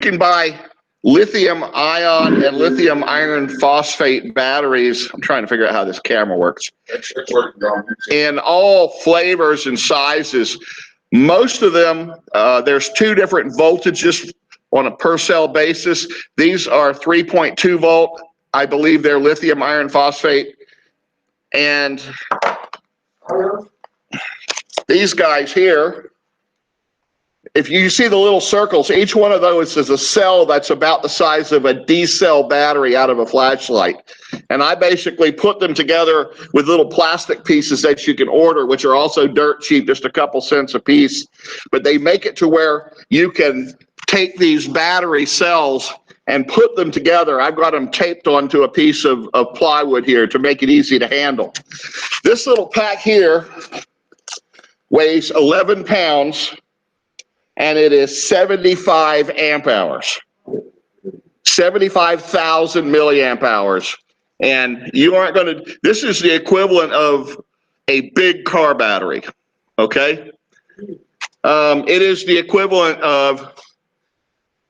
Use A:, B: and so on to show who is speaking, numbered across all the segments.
A: You can buy lithium ion and lithium iron phosphate batteries. I'm trying to figure out how this camera works. In all flavors and sizes. Most of them, there's two different voltages on a per cell basis. These are 3.2 volt. I believe they're lithium iron phosphate. And these guys here, if you see the little circles, each one of those is a cell that's about the size of a D-cell battery out of a flashlight. And I basically put them together with little plastic pieces that you can order, which are also dirt cheap, just a couple cents a piece. But they make it to where you can take these battery cells and put them together. I've got them taped onto a piece of plywood here to make it easy to handle. This little pack here weighs 11 pounds. And it is 75 amp hours, 75,000 milliamp hours. And you aren't going to, this is the equivalent of a big car battery, okay? It is the equivalent of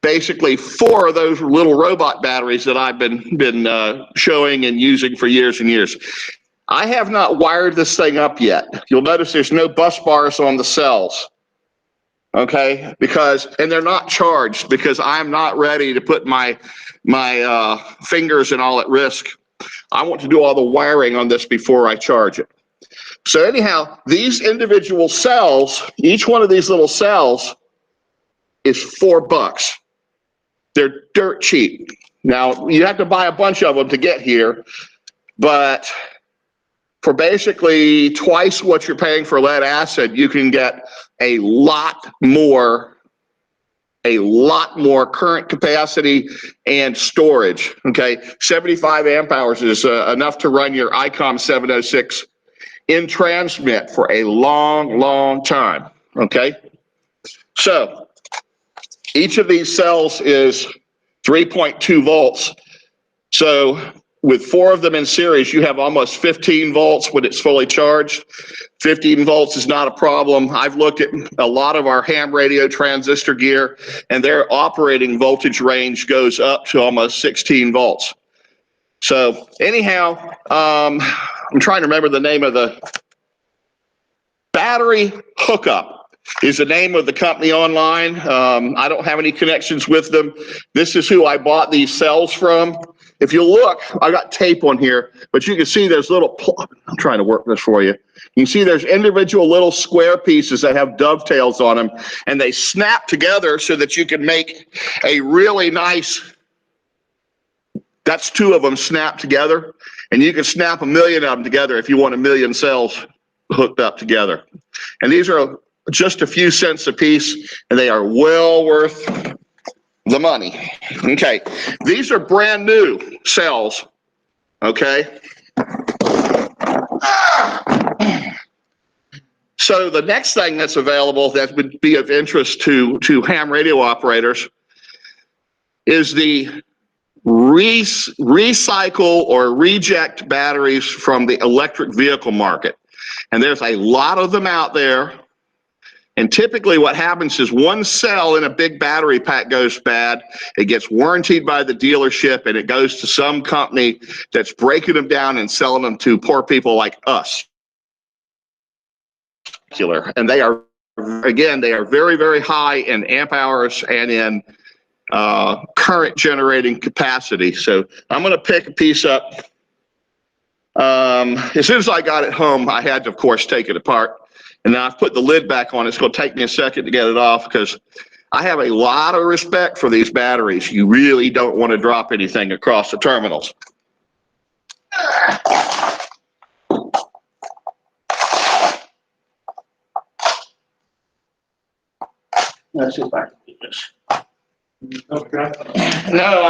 A: basically 4 of those little robot batteries that I've been showing and using for years and years. I have not wired this thing up yet. You'll notice there's no bus bars on the cells. Okay, and they're not charged because I'm not ready to put my fingers and all at risk. I want to do all the wiring on this before I charge it. So anyhow, these individual cells, each one of these little cells is $4. They're dirt cheap. Now, you have to buy a bunch of them to get here, but for basically twice what you're paying for lead acid, you can get a lot more current capacity and storage. Okay, 75 amp hours is enough to run your ICOM 706 in transmit for a long time. Okay, so each of these cells is 3.2 volts. So with 4 of them in series, you have almost 15 volts when it's fully charged. 15 volts is not a problem. I've looked at a lot of our ham radio transistor gear, and their operating voltage range goes up to almost 16 volts. So anyhow, I'm trying to remember the name of the battery hookup. Is the name of the company online. I don't have any connections with them. This is who I bought these cells from. If you look, I got tape on here, but you can see there's little, I'm trying to work this for you. You can see there's individual little square pieces that have dovetails on them, and they snap together so that you can make a really nice, that's 2 of them snapped together, and you can snap 1,000,000 of them together if you want 1,000,000 cells hooked up together. And these are just a few cents a piece, and they are well worth the money. Okay, these are brand new cells. Okay, so the next thing that's available that would be of interest to ham radio operators is the recycle or reject batteries from the electric vehicle market. And there's a lot of them out there. And typically what happens is one cell in a big battery pack goes bad, it gets warrantied by the dealership, and it goes to some company that's breaking them down and selling them to poor people like us. And they are, again, they are very, very high in amp hours and in current generating capacity. So I'm going to pick a piece up. As soon as I got it home, I had to, of course, take it apart. And now I've put the lid back on. It's going to take me a second to get it off because I have a lot of respect for these batteries. You really don't want to drop anything across the terminals. Let's see if I can do this. Okay. No,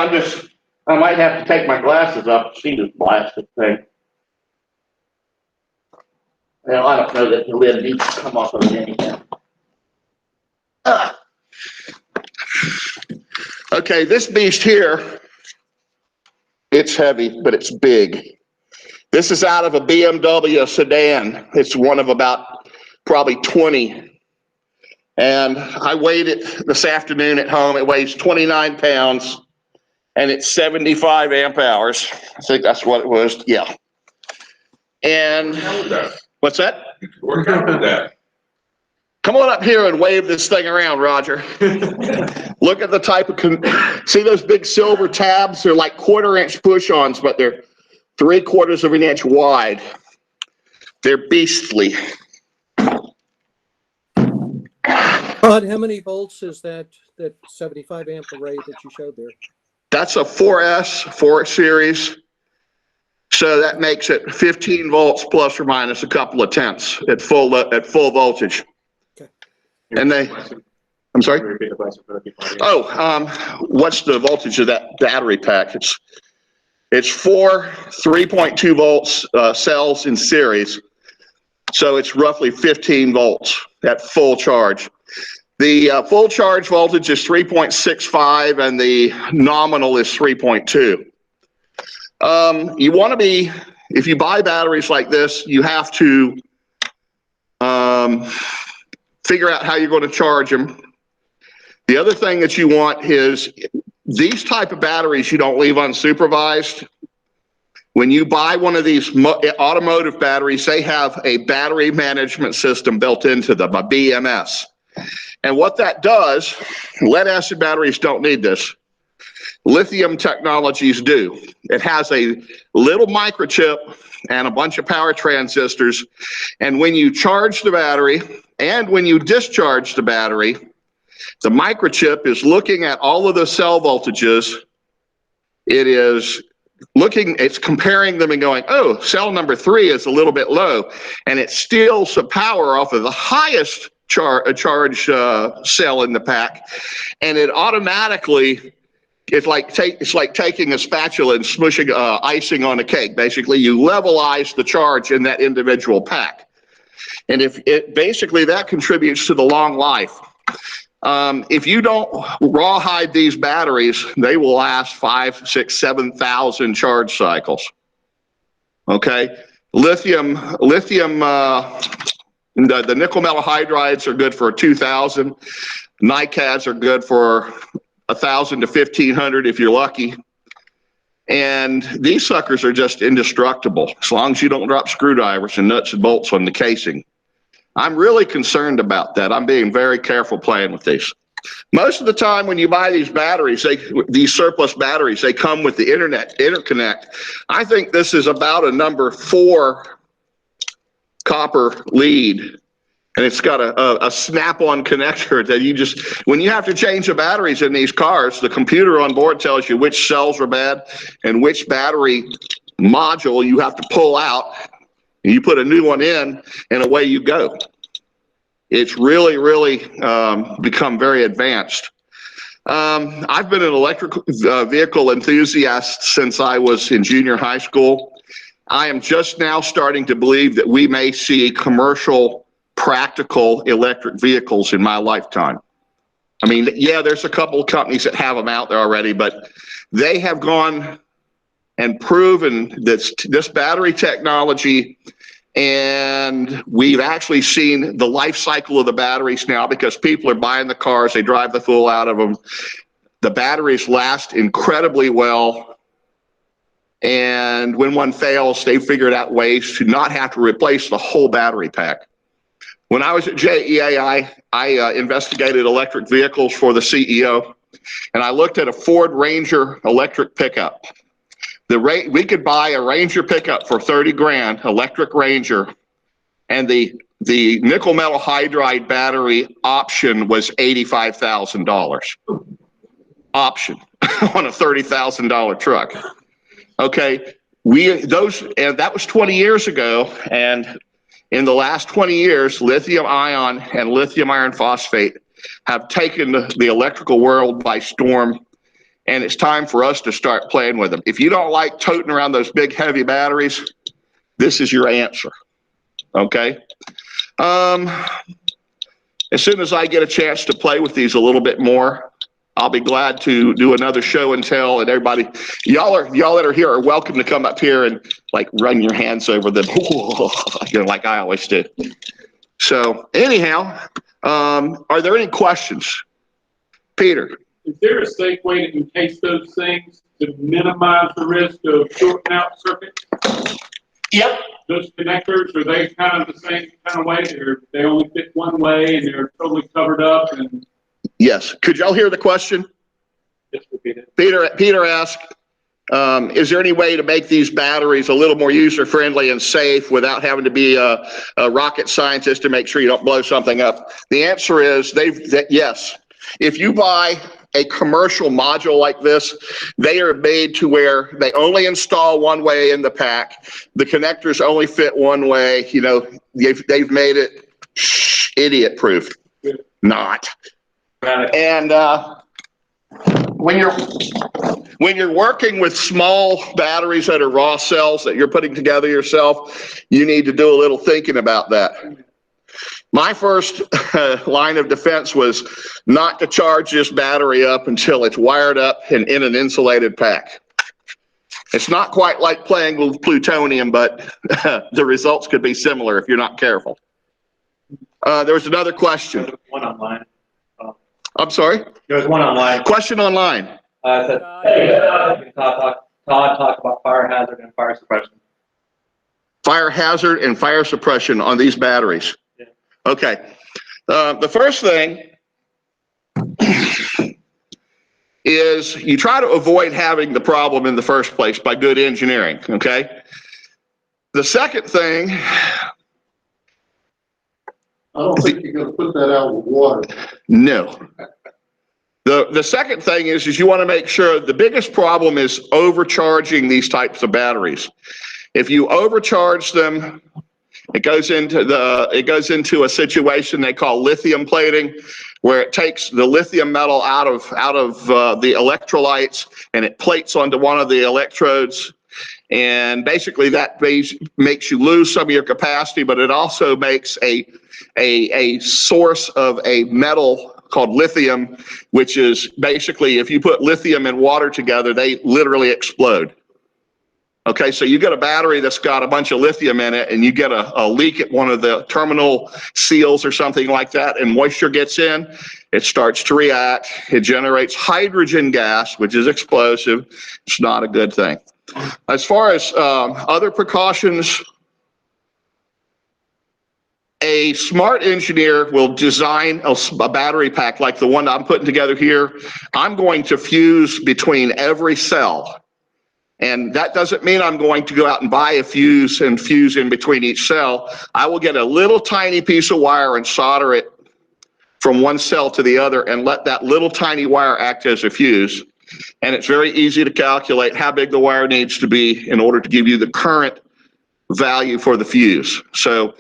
A: I might have to take my glasses off to see this blasted thing. Well, I don't know that the lid needs to come off of it anyhow. Okay, this beast here, it's heavy, but it's big. This is out of a BMW sedan. It's one of about probably 20. And I weighed it this afternoon at home. It weighs 29 pounds and it's 75 amp hours. I think that's what it was. Yeah. And what's that?
B: Work out with that.
A: Come on up here and wave this thing around, Roger. Look at the type of, see those big silver tabs? They're like 1/4-inch push-ons, but they're 3/4 of an inch wide. They're beastly.
C: Todd, how many volts is that 75 amp array that you showed there?
A: That's a 4 series. So that makes it 15 volts plus or minus a couple of tenths at full voltage. Okay. And I'm sorry? What's the voltage of that battery pack? It's 4 3.2 volts cells in series. So it's roughly 15 volts at full charge. The full charge voltage is 3.65 and the nominal is 3.2. You want to be, if you buy batteries like this, you have to figure out how you're going to charge them. The other thing that you want is these type of batteries you don't leave unsupervised. When you buy one of these automotive batteries, they have a battery management system built into them, a BMS. And what that does, lead acid batteries don't need this. Lithium technologies do. It has a little microchip and a bunch of power transistors. And when you charge the battery and when you discharge the battery, the microchip is looking at all of the cell voltages. It is looking, it's comparing them and going, oh, cell number 3 is a little bit low. And it steals the power off of the highest charge cell in the pack. And it automatically, it's like taking a spatula and smushing icing on a cake. Basically, you levelize the charge in that individual pack. And if it basically that contributes to the long life. If you don't rawhide these batteries, they will last 5, 6, 7,000 charge cycles. Okay, lithium. The nickel metal hydrides are good for 2,000. NiCads are good for 1,000 to 1,500 if you're lucky. And these suckers are just indestructible as long as you don't drop screwdrivers and nuts and bolts on the casing. I'm really concerned about that. I'm being very careful playing with these. Most of the time when you buy these batteries, these surplus batteries, they come with the interconnect. I think this is about a number 4 copper lead. And it's got a snap-on connector that you just, when you have to change the batteries in these cars, the computer on board tells you which cells are bad and which battery module you have to pull out. And you put a new one in, and away you go. It's really, really become very advanced. I've been an electric vehicle enthusiast since I was in junior high school. I am just now starting to believe that we may see commercial, practical electric vehicles in my lifetime. I mean, yeah, there's a couple of companies that have them out there already, but they have gone and proven this battery technology, and we've actually seen the life cycle of the batteries now because people are buying the cars, they drive the fool out of them. The batteries last incredibly well, and when one fails, they figured out ways to not have to replace the whole battery pack. When I was at JEA, I investigated electric vehicles for the CEO, and I looked at a Ford Ranger electric pickup. We could buy a Ranger pickup for 30 grand, electric Ranger, and the nickel metal hydride battery option was $85,000. Option on a $30,000 truck. Okay, and that was 20 years ago, and in the last 20 years, lithium ion and lithium iron phosphate have taken the electrical world by storm. And it's time for us to start playing with them. If you don't like toting around those big heavy batteries, this is your answer, okay? As soon as I get a chance to play with these a little bit more, I'll be glad to do another show and tell. And everybody, y'all that are here are welcome to come up here and like run your hands over them, you know, like I always do. So anyhow, are there any questions? Peter?
B: Is there a safe way to encase those things to minimize the risk of shorting out circuits?
A: Yep.
B: Those connectors, are they kind of the same kind of way? They only fit one way and they're totally covered up and?
A: Yes. Could y'all hear the question?
B: Just repeat it.
A: Peter asked, is there any way to make these batteries a little more user-friendly and safe without having to be a rocket scientist to make sure you don't blow something up? The answer is yes. If you buy a commercial module like this, they are made to where they only install one way in the pack. The connectors only fit one way. You know, they've made it idiot-proof. Not. And when you're working with small batteries that are raw cells that you're putting together yourself, you need to do a little thinking about that. My first line of defense was not to charge this battery up until it's wired up and in an insulated pack. It's not quite like playing with plutonium, but the results could be similar if you're not careful. There was another question.
D: One online.
A: I'm sorry?
D: There was one online.
A: Question online.
D: Said, hey, Todd talk about fire hazard and fire suppression.
A: Fire hazard and fire suppression on these batteries.
D: Yeah.
A: Okay. The first thing is you try to avoid having the problem in the first place by good engineering, okay? The second thing,
E: I don't think you're gonna put that out with water.
A: no. The second thing is you want to make sure the biggest problem is overcharging these types of batteries. If you overcharge them, it goes into a situation they call lithium plating, where it takes the lithium metal out of the electrolytes and it plates onto one of the electrodes. And basically that makes you lose some of your capacity, but it also makes a source of a metal called lithium, which is basically, if you put lithium and water together, they literally explode. Okay, so you get a battery that's got a bunch of lithium in it and you get a leak at one of the terminal seals or something like that, and moisture gets in, it starts to react, it generates hydrogen gas, which is explosive. It's not a good thing. As far as other precautions, a smart engineer will design a battery pack like the one I'm putting together here. I'm going to fuse between every cell. And that doesn't mean I'm going to go out and buy a fuse and fuse in between each cell. I will get a little tiny piece of wire and solder it from one cell to the other and let that little tiny wire act as a fuse. And it's very easy to calculate how big the wire needs to be in order to give you the current value for the fuse. So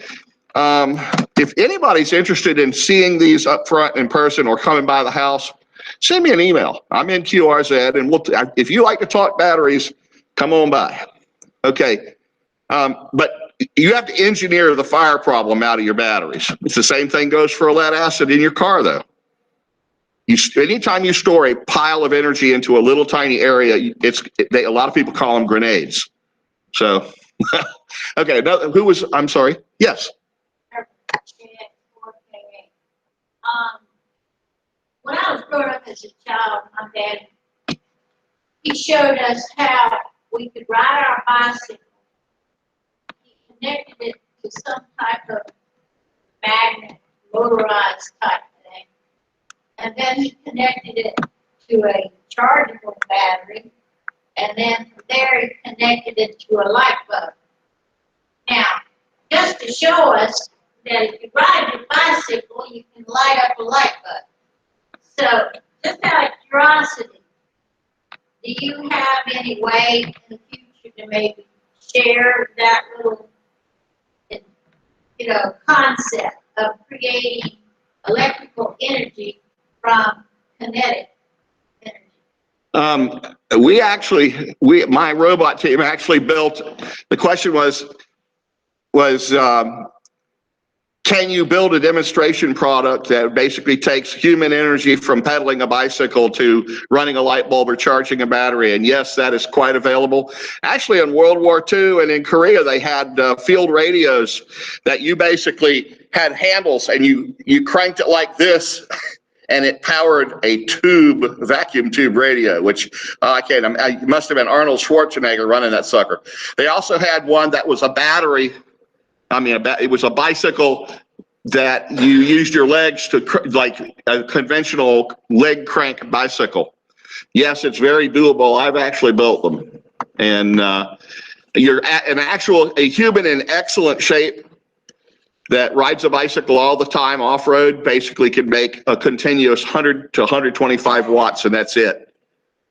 A: if anybody's interested in seeing these up front in person or coming by the house, send me an email. I'm in QRZ, and if you like to talk batteries, come on by. Okay. But you have to engineer the fire problem out of your batteries. It's the same thing goes for lead acid in your car, though. Anytime you store a pile of energy into a little tiny area, a lot of people call them grenades. So, okay, I'm sorry. Yes.
F: When I was growing up as a child, my dad, he showed us how we could ride our bicycle. He connected it to some type of magnet, motorized type thing. And then he connected it to a chargeable battery. And then from there, he connected it to a light bulb. Now, just to show us that if you ride your bicycle, you can light up a light bulb. So, just out of curiosity, do you have any way in the future to maybe share that little, concept of creating electrical energy from kinetic energy?
A: My robot team actually built, the question was, can you build a demonstration product that basically takes human energy from pedaling a bicycle to running a light bulb or charging a battery? And yes, that is quite available. Actually, in World War II and in Korea, they had field radios that you basically had handles, and you cranked it like this, and it powered a vacuum tube radio, which I must have been Arnold Schwarzenegger running that sucker. They also had one that was a battery. It was a bicycle that you used your legs to, like a conventional leg crank bicycle. Yes, it's very doable. I've actually built them. And a human in excellent shape that rides a bicycle all the time off-road basically can make a continuous 100 to 125 watts, and that's it.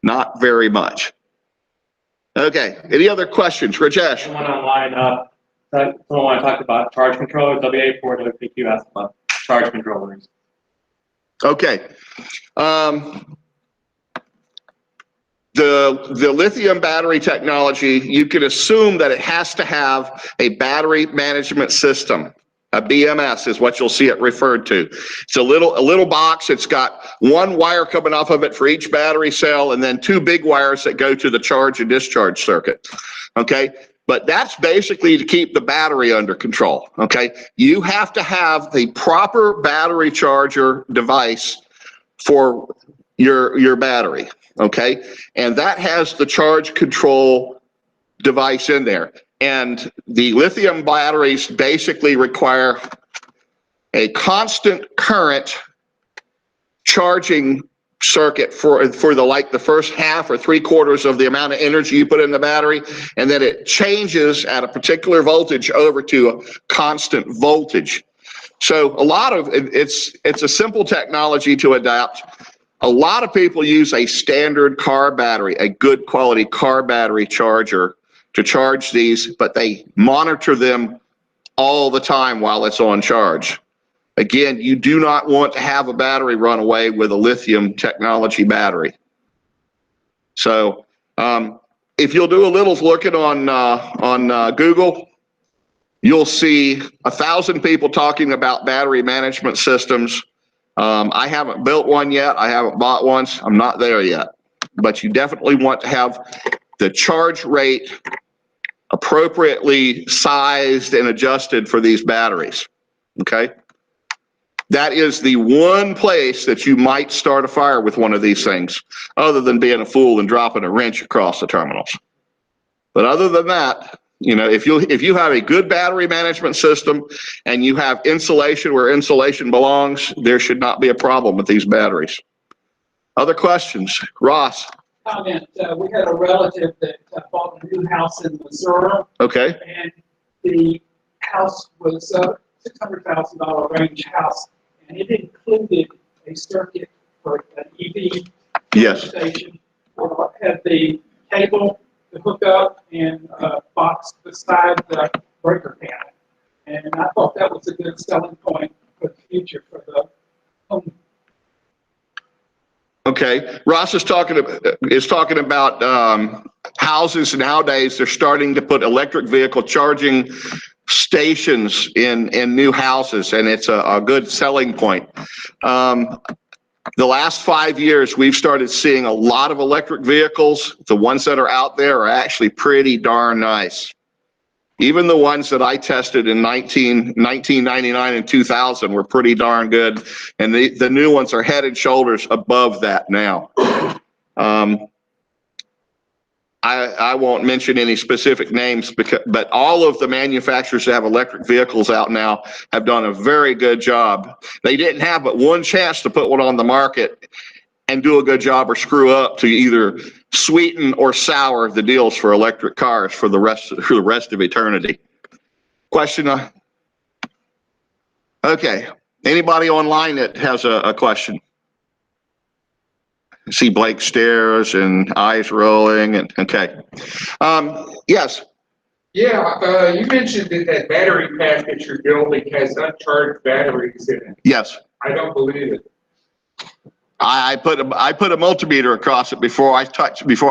A: Not very much. Okay, any other questions? Rajesh?
D: Someone online, someone talked about charge controllers, WA4, WPQ asked about charge controllers.
A: Okay. The lithium battery technology, you can assume that it has to have a battery management system. A BMS is what you'll see it referred to. It's a little box. It's got one wire coming off of it for each battery cell, and then two big wires that go to the charge and discharge circuit. Okay, but that's basically to keep the battery under control. Okay, you have to have the proper battery charger device for your battery. Okay, and that has the charge control device in there. And the lithium batteries basically require a constant current charging circuit for the first half or 3/4 of the amount of energy you put in the battery, and then it changes at a particular voltage over to a constant voltage. So it's a simple technology to adapt. A lot of people use a standard car battery, a good quality car battery charger to charge these, but they monitor them all the time while it's on charge. Again, you do not want to have a battery run away with a lithium technology battery. So if you'll do a little looking on Google, you'll see 1,000 people talking about battery management systems. I haven't built one yet. I haven't bought one. I'm not there yet. But you definitely want to have the charge rate appropriately sized and adjusted for these batteries. Okay? That is the one place that you might start a fire with one of these things, other than being a fool and dropping a wrench across the terminals. But other than that, if you have a good battery management system and you have insulation where insulation belongs, there should not be a problem with these batteries. Other questions? Ross?
G: Comment. We had a relative that bought a new house in Missouri.
A: Okay.
G: And the house was a $600,000 range house, and it included a circuit for an EV station. Had the cable to hook up and box beside the breaker panel. And I thought that was a good selling point for the future for the home.
A: Okay, Ross is talking about houses nowadays. They're starting to put electric vehicle charging stations in new houses, and it's a good selling point. The last 5 years, we've started seeing a lot of electric vehicles. The ones that are out there are actually pretty darn nice. Even the ones that I tested in 1999 and 2000 were pretty darn good. And the new ones are head and shoulders above that now. I won't mention any specific names, but all of the manufacturers that have electric vehicles out now have done a very good job. They didn't have but one chance to put one on the market and do a good job or screw up to either sweeten or sour the deals for electric cars for the rest of eternity. Question? Okay. Anybody online that has a question? I see blank stares and eyes rolling. And okay. Yes.
H: Yeah, you mentioned that battery pack that you're building has uncharged batteries in it.
A: Yes.
H: I don't believe it.
A: I put a multimeter across it before I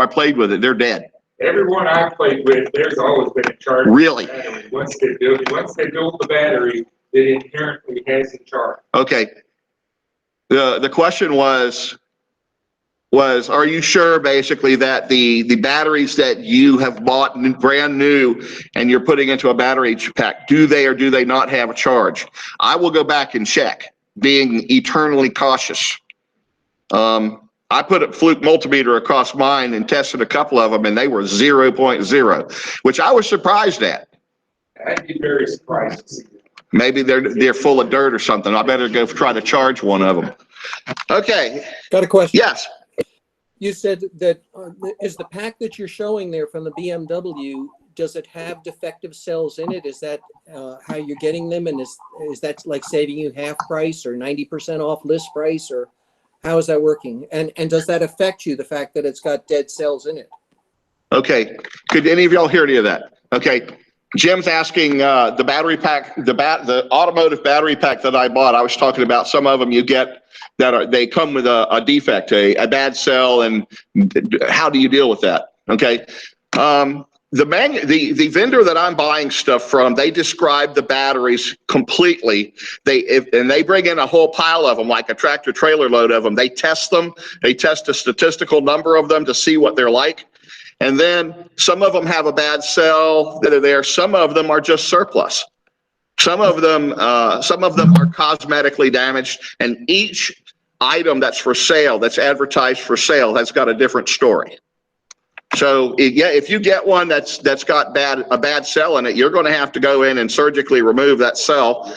A: played with it. They're dead.
H: Everyone I've played with, there's always been a charge.
A: Really?
H: Battery. Once they build the battery, it inherently has a charge.
A: Okay. The question was, was, are you sure basically that the batteries that you have bought brand new and you're putting into a battery pack, do they or do they not have a charge? I will go back and check, being eternally cautious. I put a fluke multimeter across mine and tested a couple of them, and they were 0.0, which I was surprised at.
H: I'd be very surprised to see that.
A: Maybe they're full of dirt or something. I better go try to charge one of them. Okay.
C: Got a question.
A: Yes.
C: You said that, is the pack that you're showing there from the BMW, does it have defective cells in it? Is that how you're getting them? And is that like saving you half price or 90% off list price, or how is that working? And does that affect you, the fact that it's got dead cells in it? Okay.
A: Could any of y'all hear any of that? Okay. Jim's asking the battery pack, the automotive battery pack that I bought. I was talking about some of them you get that they come with a defect, a bad cell, and how do you deal with that? Okay. The vendor that I'm buying stuff from, they describe the batteries completely. And they bring in a whole pile of them, like a tractor trailer load of them. They test them. They test a statistical number of them to see what they're like. And then some of them have a bad cell that are there. Some of them are just surplus. Some of them are cosmetically damaged, and each item that's for sale, that's advertised for sale, has got a different story. So yeah, if you get one that's got a bad cell in it, you're going to have to go in and surgically remove that cell.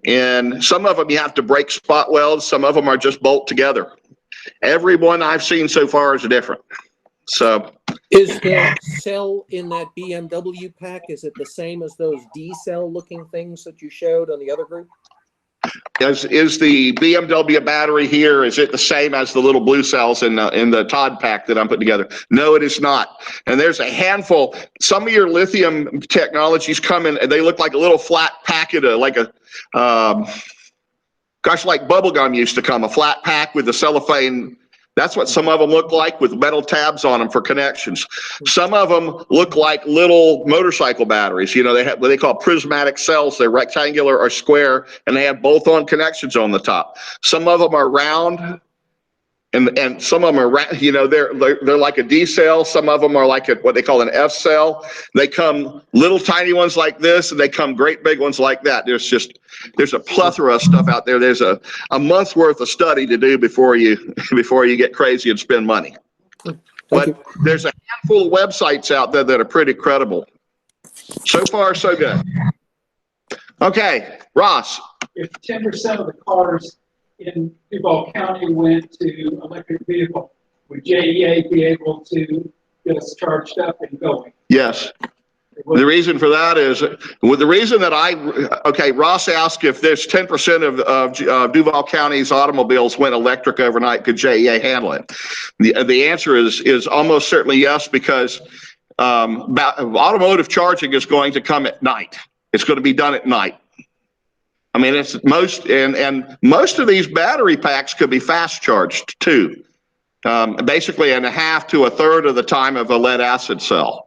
A: And some of them you have to break spot welds. Some of them are just bolt together. Every one I've seen so far is different. So
C: is the cell in that BMW pack, is it the same as those D cell looking things that you showed on the other group?
A: Is the BMW battery here, is it the same as the little blue cells in the Todd pack that I'm putting together? No, it is not. And there's a handful. Some of your lithium technologies come in and they look like a little flat packet, like a, like bubble gum used to come, a flat pack with the cellophane. That's what some of them look like, with metal tabs on them for connections. Some of them look like little motorcycle batteries. You know, they have what they call prismatic cells. They're rectangular or square, and they have bolt-on connections on the top. Some of them are round, and some of them are, you know, they're like a D cell. Some of them are like what they call an F cell. They come little tiny ones like this, and they come great big ones like that. There's a plethora of stuff out there. There's a month's worth of study to do before you get crazy and spend money. But there's a handful of websites out there that are pretty credible. So far, so good. Okay, Ross.
G: If 10% of the cars in Duval County went to electric vehicle, would JEA be able to get us charged up and going?
A: Yes. The reason for that is, Ross asked if there's 10% of Duval County's automobiles went electric overnight, could JEA handle it? The answer is almost certainly yes, because automotive charging is going to come at night. It's going to be done at night. I mean, it's most of these battery packs could be fast charged too, basically in a half to a third of the time of a lead acid cell.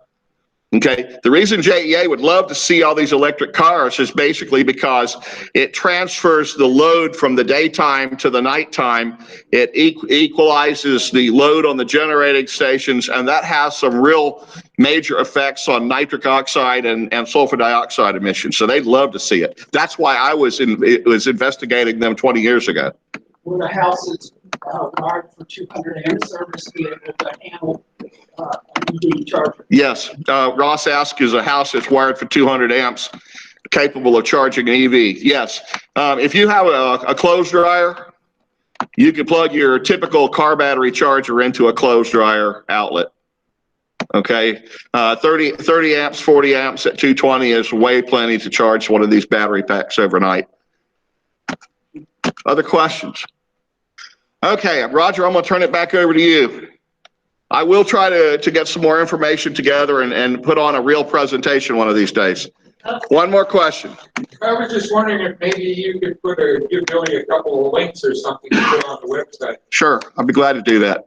A: Okay, the reason JEA would love to see all these electric cars is basically because it transfers the load from the daytime to the nighttime. It equalizes the load on the generating stations, and that has some real major effects on nitric oxide and sulfur dioxide emissions. So they'd love to see it. That's why I was investigating them 20 years ago.
G: Were the houses wired for 200 amp service be able to handle an EV charger?
A: Yes, Ross asked, is a house that's wired for 200 amps capable of charging an EV? Yes. If you have a clothes dryer, you can plug your typical car battery charger into a clothes dryer outlet. Okay, 30 amps, 40 amps at 220 is way plenty to charge one of these battery packs overnight. Other questions? Okay, Roger, I'm going to turn it back over to you. I will try to get some more information together and put on a real presentation one of these days. One more question.
H: I was just wondering if maybe you could give Billy a couple of links or something to put on the website.
A: Sure, I'd be glad to do that.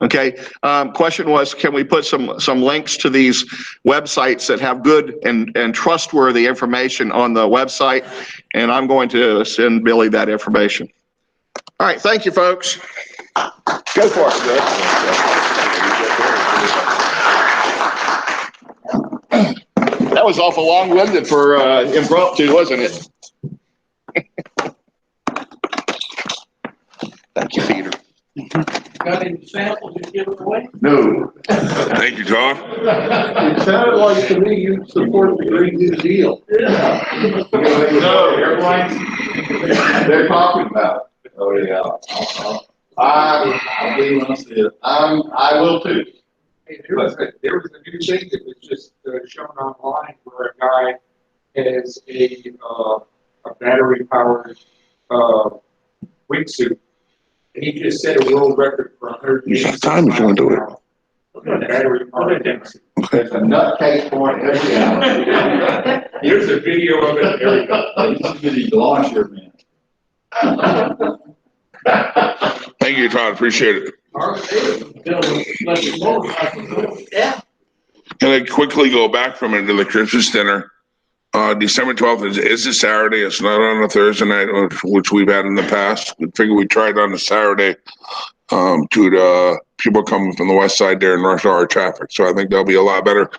A: Okay, question was, can we put some links to these websites that have good and trustworthy information on the website? And I'm going to send Billy that information. All right, thank you, folks. Go for it, Bill. That was awful long-winded for impromptu, wasn't it? Thank you, Peter.
G: Got any samples you give away?
E: No.
I: Thank you, Todd.
E: It sounded like to me you support the Green New Deal. Yeah.
H: No, airplanes.
E: They're talking about it. Oh, yeah. I believe when I see it. I will too.
H: Hey, there was a new thing that was just shown online where a guy has a battery powered wingsuit, and he just set a world record for 186
A: Time is going to do it.
H: Battery powered wingsuit.
E: There's a nutcase for it every hour.
H: Here's a video of it. There we go.
E: You should get these launch here, man.
I: Thank you, Todd. Appreciate it.
F: Yeah.
I: Can I quickly go back from it to the Christmas dinner? December 12th is a Saturday. It's not on a Thursday night, which we've had in the past. We figured we tried on a Saturday to the people coming from the west side there in rush hour traffic. So I think that'll be a lot better.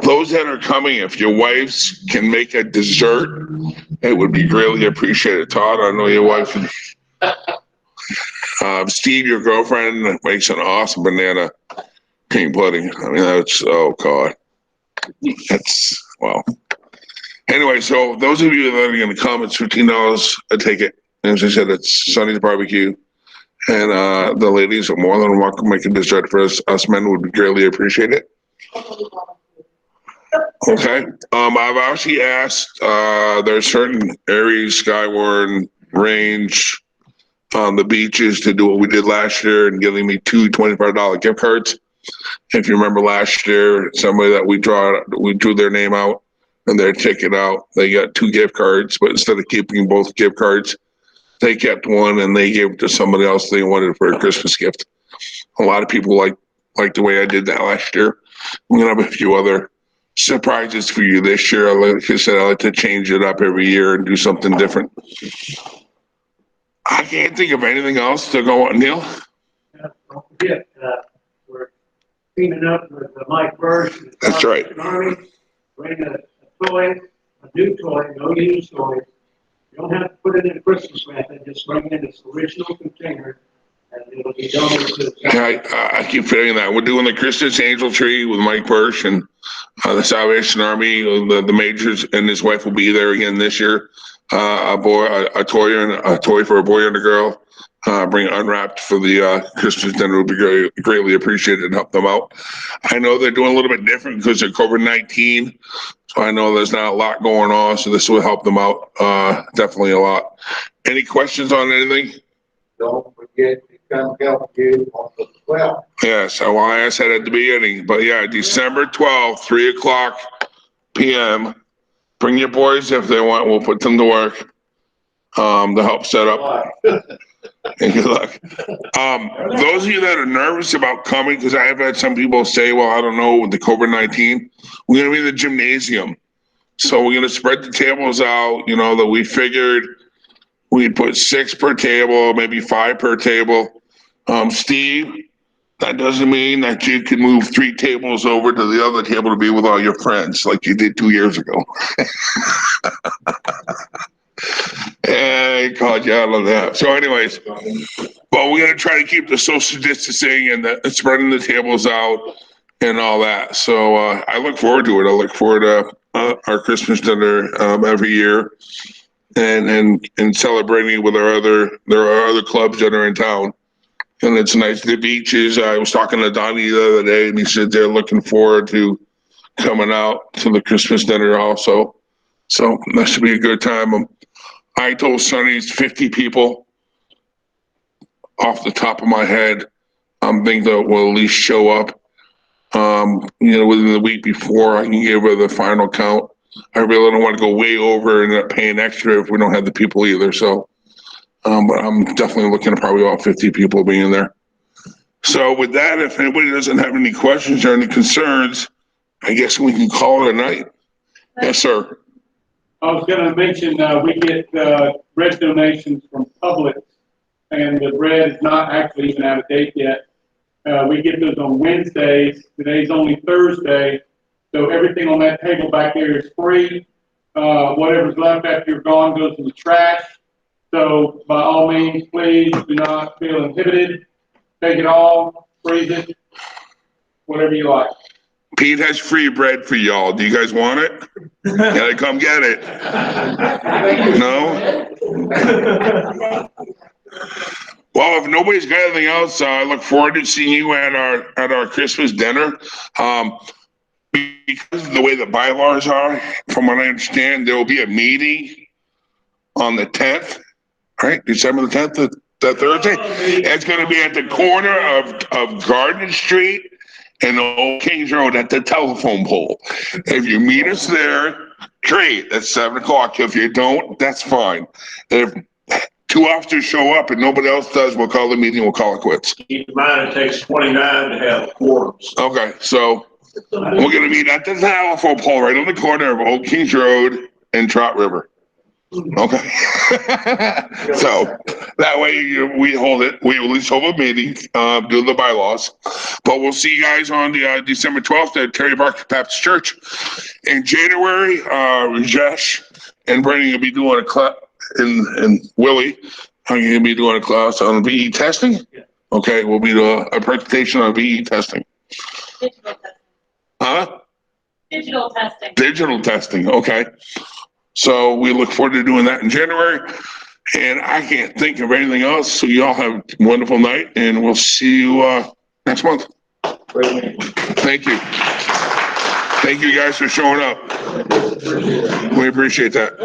I: Those that are coming, if your wives can make a dessert, it would be greatly appreciated. Todd, I know your wife. Steve, your girlfriend, makes an awesome banana cream pudding. I mean, that's, oh God. That's, well. Anyway, so those of you that are going to come, it's $15 a ticket. As I said, it's Sonny's Barbecue. And the ladies are more than welcome to make a dessert for us. Us men would greatly appreciate it. Okay. I've actually asked, there's certain areas, Skyward, Range, the beaches to do what we did last year and giving me two $25 gift cards. If you remember last year, somebody that we drew their name out and their ticket out, they got 2 gift cards, but instead of keeping both gift cards, they kept one and they gave it to somebody else they wanted for a Christmas gift. A lot of people like the way I did that last year. We're gonna have a few other surprises for you this year. Like I said, I like to change it up every year and do something different. I can't think of anything else to go on, Neil.
G: Don't forget, we're cleaning up with Mike Burge.
I: That's right.
G: Bring a toy, a new toy, no used toys. You don't have to put it in a Christmas method, just bring in its original container and it'll be donated to the.
I: Yeah, I keep feeling that. We're doing the Christmas angel tree with Mike Bursch and the Salvation Army. The majors and his wife will be there again this year. A toy for a boy and a girl. Bring it unwrapped for the Christmas dinner would be greatly appreciated and help them out. I know they're doing a little bit different because of COVID-19. So I know there's not a lot going on. So this will help them out definitely a lot. Any questions on anything?
E: Don't forget to come help you on the 12th.
I: Yes, well, I said at the beginning, but yeah, December 12th, 3:00 p.m. Bring your boys if they want. We'll put them to work to help set up. And good luck. Those of you that are nervous about coming, because I have had some people say, well, I don't know, with the COVID-19, we're going to be in the gymnasium. So we're going to spread the tables out, that we figured we'd put 6 per table, maybe 5 per table. Steve, that doesn't mean that you can move 3 tables over to the other table to be with all your friends like you did 2 years ago. And I called you out on that. So anyways, well, we're going to try to keep the social distancing and spreading the tables out and all that. So I look forward to it. I look forward to our Christmas dinner every year and celebrating with there are other clubs that are in town. And it's nice. The beaches, I was talking to Donnie the other day and he said they're looking forward to coming out to the Christmas dinner also. So that should be a good time. I told Sonny it's 50 people off the top of my head. I'm thinking that will at least show up. Within the week before I can give her the final count. I really don't want to go way over and end up paying extra if we don't have the people either. So, but I'm definitely looking at probably about 50 people being there. So with that, if anybody doesn't have any questions or any concerns, I guess we can call it a night. Yes, sir.
B: I was gonna mention, we get, bread donations from Publix and the bread is not actually even out of date yet. We get those on Wednesdays. Today's only Thursday, so everything on that table back there is free. Whatever's left after you're gone goes in the trash. So by all means, please do not feel inhibited. Take it all, freeze it, whatever you like.
I: Pete has free bread for y'all. Do you guys want it? Gotta come get it. No? Well, if nobody's got anything else, I look forward to seeing you at our Christmas dinner. Because of the way the bylaws are, from what I understand, there will be a meeting on the 10th, right? December the 10th, that Thursday. It's going to be at the corner of Garden Street and Old Kings Road at the telephone pole. If you meet us there, great. That's 7 o'clock. If you don't, that's fine. If 2 officers show up and nobody else does, we'll call the meeting. We'll call it quits.
J: Keep in mind, it takes 29 to have quorums.
I: Okay, so we're going to meet at the telephone pole right on the corner of Old Kings Road and Trout River. Okay. So that way we hold it. We at least hold a meeting, do the bylaws. But we'll see you guys on the December 12th at Terry Park Baptist Church. In January, Rajesh and Brandon will be doing a class, and Willie, are you going to be doing a class on VE testing?
D: Yeah.
I: Okay, we'll be doing a presentation on VE testing.
F: Digital testing.
I: Huh?
F: Digital testing.
I: Digital testing, okay. So we look forward to doing that in January. And I can't think of anything else. So y'all have a wonderful night, and we'll see you next month. Thank you. Thank you guys for showing up. We appreciate that.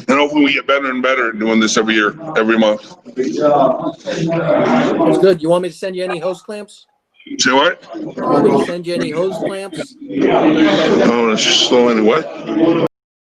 I: And hopefully we get better and better at doing this every year, every month.
C: That's good. You want me to send you any hose clamps?
I: Say what?
C: You want me to send you any hose clamps?
I: Oh, it's slowing what?